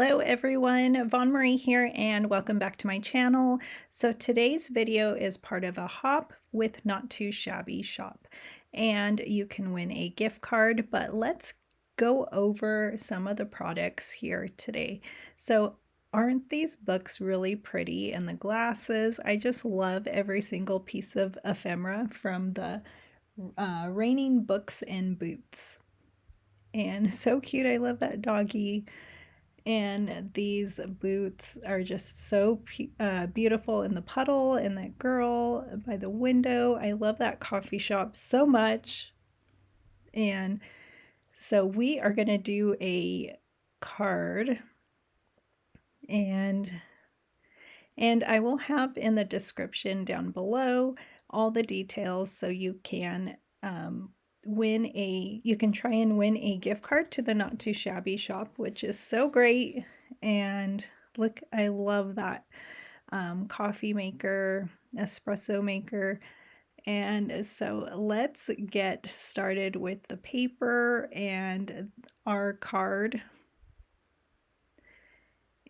Hello everyone, Von Marie here and welcome back to my channel. So today's video is part of a hop with Not Too Shabby shop and you can win a gift card, but let's go over some of the products here today. So aren't these books really pretty? And the glasses, I just love every single piece of ephemera from the Raining Books and Boots. And so cute, I love that doggy. And these boots are just so beautiful in the puddle and that girl by the window. I love that coffee shop so much. And so we are going to do a card and I will have in the description down below all the details so you can you can try and win a gift card to the Not Too Shabby shop, which is so great. And look, I love that coffee maker, espresso maker. And so let's get started with the paper and our card.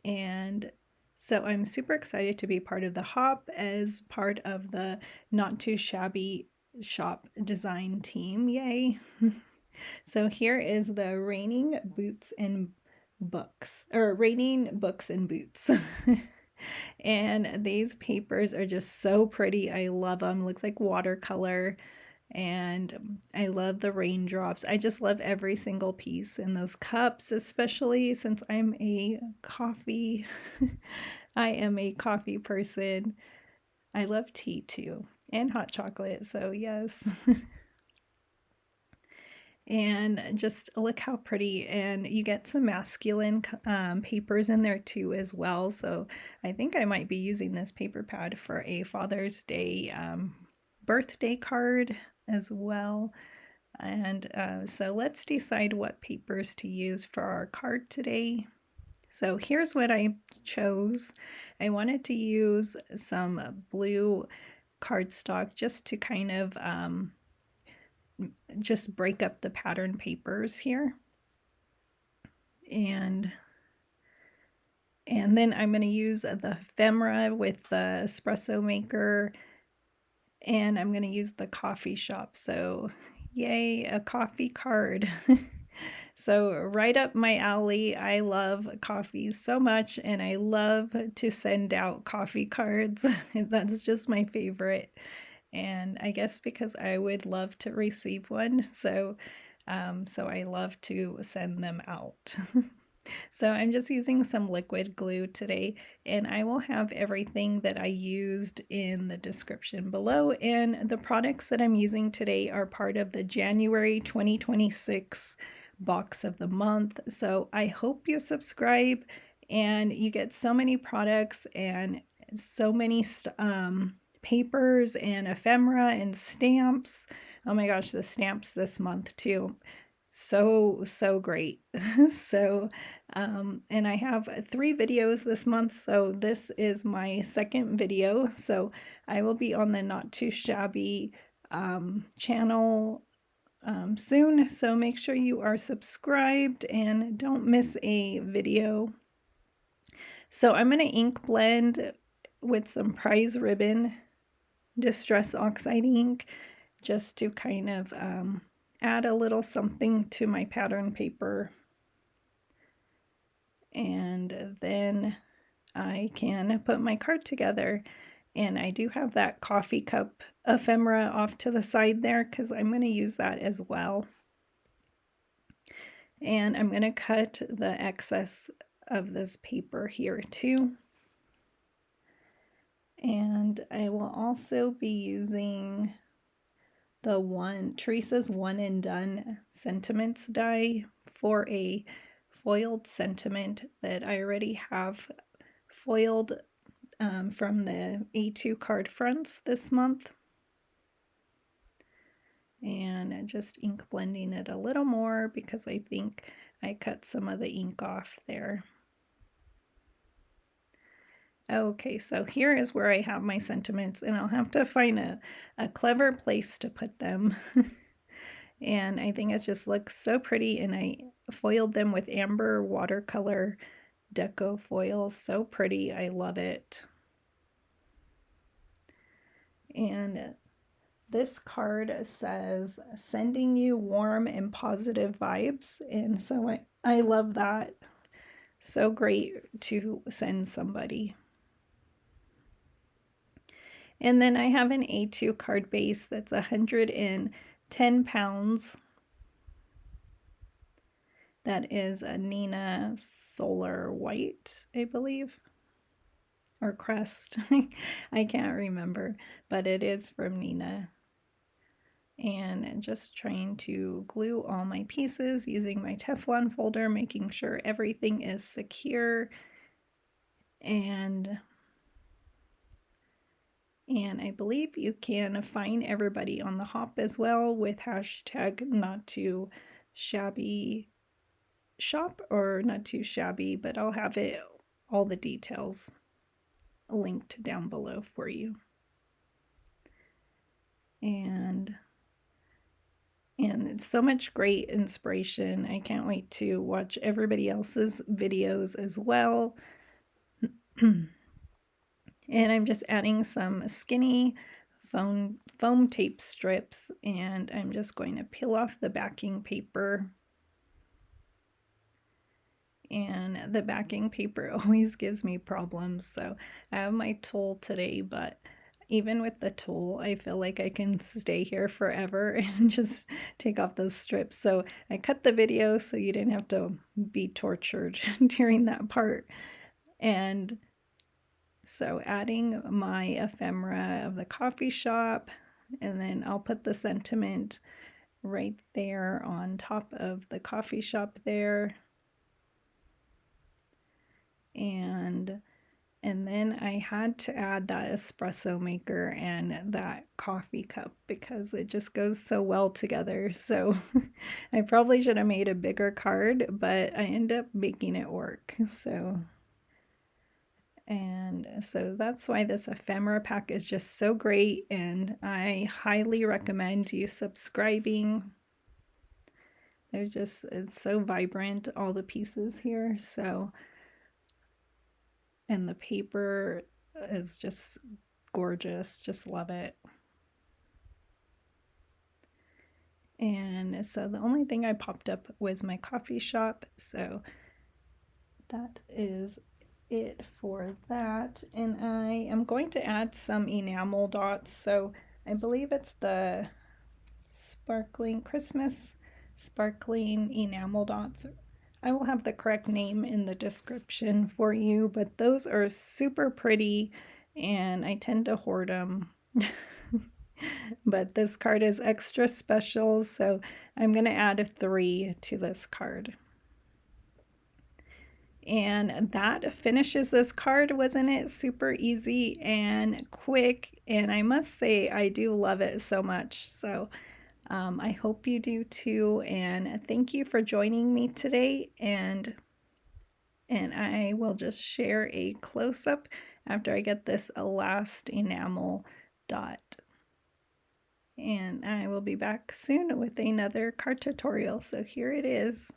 And so I'm super excited to be part of the hop as part of the Not Too Shabby shop design team. Yay. So here is the Raining Boots and Books, or Raining Books and Boots. And these papers are just so pretty. I love them. Looks like watercolor. And I love the raindrops. I just love every single piece. And those cups, especially since I'm a coffee, I am a coffee person. I love tea too, and hot chocolate, so yes. And just look how pretty, and you get some masculine papers in there too as well. So I think I might be using this paper pad for a Father's Day birthday card as well. And so let's decide what papers to use for our card today. So here's what I chose. I wanted to use some blue cardstock just to kind of just break up the pattern papers here. And then I'm going to use the ephemera with the espresso maker, and I'm going to use the coffee shop. So yay, a coffee card. So right up my alley. I love coffee so much, and I love to send out coffee cards. That's just my favorite. And I guess because I would love to receive one, so I love to send them out. So I'm just using some liquid glue today, and I will have everything that I used in the description below. And the products that I'm using today are part of the January 2026 box of the month. So I hope you subscribe and you get so many products and so many papers and ephemera and stamps. Oh my gosh, the stamps this month too. So great. So and I have 3 videos this month, so this is my second video. So I will be on the Not Too Shabby channel soon, so make sure you are subscribed and don't miss a video. So I'm going to ink blend with some prize ribbon distress oxide ink just to kind of add a little something to my pattern paper. And then I can put my card together. And I do have that coffee cup ephemera off to the side there because I'm going to use that as well. And I'm going to cut the excess of this paper here too. And I will also be using the Teresa's One and Done sentiments die for a foiled sentiment that I already have foiled from the A2 card fronts this month. And just ink blending it a little more because I think I cut some of the ink off there. Okay, so here is where I have my sentiments, and I'll have to find a clever place to put them. And I think it just looks so pretty, and I foiled them with amber watercolor deco foil. So pretty. I love it. And this card says, sending you warm and positive vibes. And so I love that. So great to send somebody. And then I have an A2 card base that's 110 pounds. That is a Nina Solar White, I believe, or Crest. I can't remember, but it is from Nina. And just trying to glue all my pieces using my Teflon folder, making sure everything is secure. And I believe you can find everybody on the hop as well with hashtag not too shabby shop, or not too shabby, but I'll have it, all the details linked down below for you. And it's so much great inspiration. I can't wait to watch everybody else's videos as well. And I'm just adding some skinny foam tape strips, and I'm just going to peel off the backing paper. And the backing paper always gives me problems, so I have my tool today, but even with the tool, I feel like I can stay here forever and just take off those strips. So I cut the video so you didn't have to be tortured during that part. And so adding my ephemera of the coffee shop, and then I'll put the sentiment right there on top of the coffee shop there. And then I had to add that espresso maker and that coffee cup because it just goes so well together. So I probably should have made a bigger card, but I ended up making it work. And so that's why this ephemera pack is just so great, and I highly recommend you subscribing. They're just, it's so vibrant, all the pieces here. So, and the paper is just gorgeous. Just love it. And so the only thing I popped up was my coffee shop. So that is it for that. And I am going to add some enamel dots. So I believe it's the sparkling Christmas sparkling enamel dots. I will have the correct name in the description for you, but those are super pretty and I tend to hoard them. But this card is extra special, so I'm going to add 3 to this card. And that finishes this card. Wasn't it super easy and quick? And I must say, I do love it so much. So I hope you do too. And thank you for joining me today. And I will just share a close-up after I get this last enamel dot. And I will be back soon with another card tutorial. So here it is.